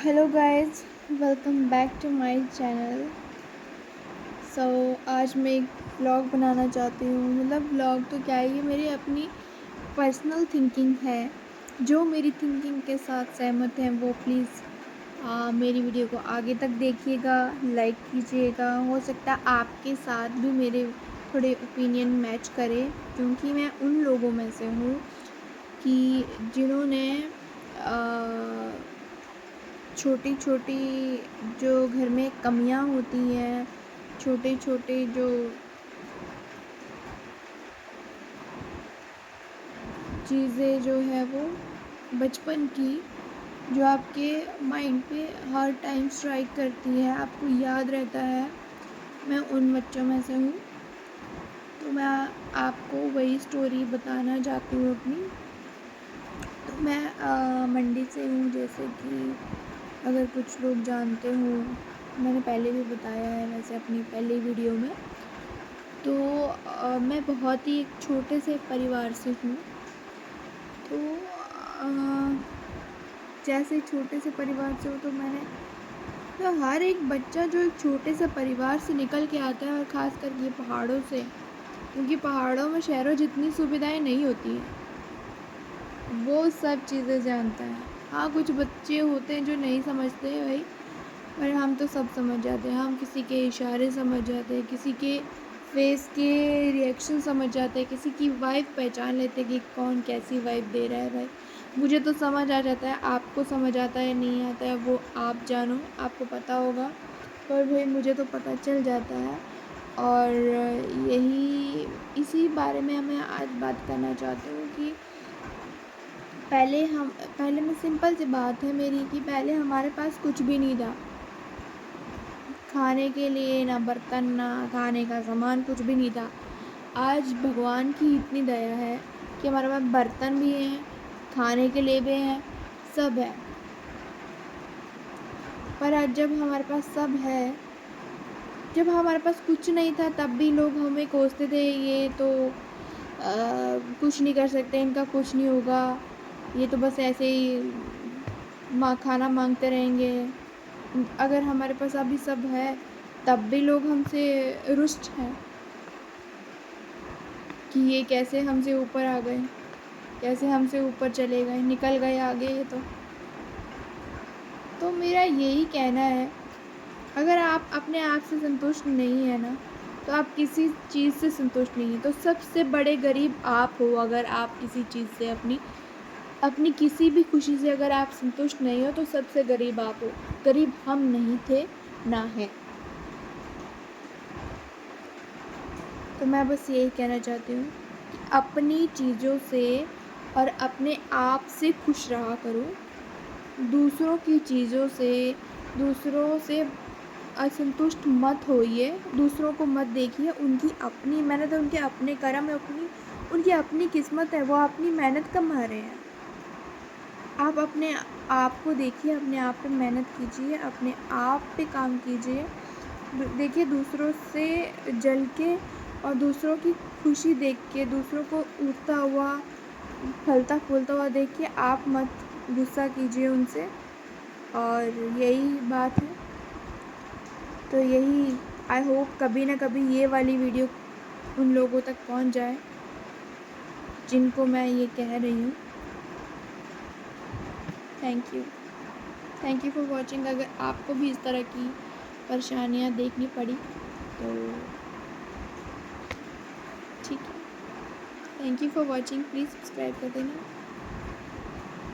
Hello guys, welcome back to my channel. आज मैं एक व्लॉग बनाना चाहती हूँ। मतलब व्लॉग तो क्या है, ये मेरी अपनी पर्सनल थिंकिंग है। जो मेरी थिंकिंग के साथ सहमत हैं वो प्लीज़ मेरी वीडियो को आगे तक देखिएगा, लाइक कीजिएगा। हो सकता है आपके साथ भी मेरे थोड़े ओपिनियन मैच करे, क्योंकि मैं उन लोगों में से हूँ कि जिन्होंने छोटी छोटी जो घर में कमियां होती हैं, छोटे छोटे जो चीज़ें जो है वो बचपन की, जो आपके माइंड पे हर टाइम स्ट्राइक करती है, आपको याद रहता है। मैं उन बच्चों में से हूँ। तो मैं आपको वही स्टोरी बताना चाहती हूँ अपनी। तो मैं मंडी से हूँ, जैसे कि अगर कुछ लोग जानते हो, मैंने पहले भी बताया है वैसे अपनी पहली वीडियो में। तो मैं बहुत ही एक छोटे से परिवार से हूँ। तो जैसे छोटे से परिवार से हो, तो मैंने तो हर एक बच्चा जो एक छोटे से परिवार से निकल के आता है, और ख़ास कर ये पहाड़ों से, क्योंकि पहाड़ों में शहरों जितनी सुविधाएं नहीं होती हैं, वो सब चीज़ें जानता है। हाँ, कुछ बच्चे होते हैं जो नहीं समझते हैं भाई, पर हम तो सब समझ जाते हैं। हम किसी के इशारे समझ जाते हैं, किसी के फेस के रिएक्शन समझ जाते हैं, किसी की वाइब पहचान लेते हैं कि कौन कैसी वाइब दे रहा है। भाई मुझे तो समझ आ जाता है, आपको समझ आता है नहीं आता है वो आप जानो, आपको पता होगा, पर भाई मुझे तो पता चल जाता है। और इसी बारे में मैं आज बात करना चाहती हूँ कि पहले में सिंपल सी बात है मेरी, कि पहले हमारे पास कुछ भी नहीं था। खाने के लिए ना बर्तन, ना खाने का सामान, कुछ भी नहीं था। आज भगवान की इतनी दया है कि हमारे पास बर्तन भी हैं, खाने के लिए भी हैं, सब है। पर आज जब हमारे पास सब है, जब हमारे पास कुछ नहीं था, तब भी लोग हमें कोसते थे, ये तो कुछ नहीं कर सकते, इनका कुछ नहीं होगा, ये तो बस ऐसे ही खाना मांगते रहेंगे। अगर हमारे पास अभी सब है, तब भी लोग हमसे रुष्ट हैं कि ये कैसे हमसे ऊपर आ गए, कैसे हमसे ऊपर चले गए, निकल गए आगे। ये तो मेरा यही कहना है, अगर आप अपने आप से संतुष्ट नहीं है ना, तो आप किसी चीज़ से संतुष्ट नहीं है। तो सबसे बड़े गरीब आप हो। अगर आप किसी चीज़ से अपनी अपनी किसी भी खुशी से अगर आप संतुष्ट नहीं हो, तो सबसे गरीब आप हो। गरीब हम नहीं थे, ना है। तो मैं बस यही कहना चाहती हूँ कि अपनी चीज़ों से और अपने आप से खुश रहा करो। दूसरों की चीज़ों से, दूसरों से असंतुष्ट मत होइए, दूसरों को मत देखिए। उनकी अपनी मेहनत है, उनके अपने कर्म है, उनकी अपनी किस्मत है, वो अपनी मेहनत कमा रहे हैं। आप अपने आप को देखिए, अपने आप पे मेहनत कीजिए, अपने आप पे काम कीजिए। देखिए, दूसरों से जल के और दूसरों की खुशी देख के, दूसरों को उठता हुआ, फलता फूलता हुआ देख के आप मत गुस्सा कीजिए उनसे। और यही बात है। तो यही, आई होप कभी ना कभी ये वाली वीडियो उन लोगों तक पहुंच जाए जिनको मैं ये कह रही हूँ। Thank you. Thank you for watching. अगर आपको भी इस तरह की परेशानियाँ देखनी पड़ी तो ठीक है। Thank you for watching. Please subscribe कर देना।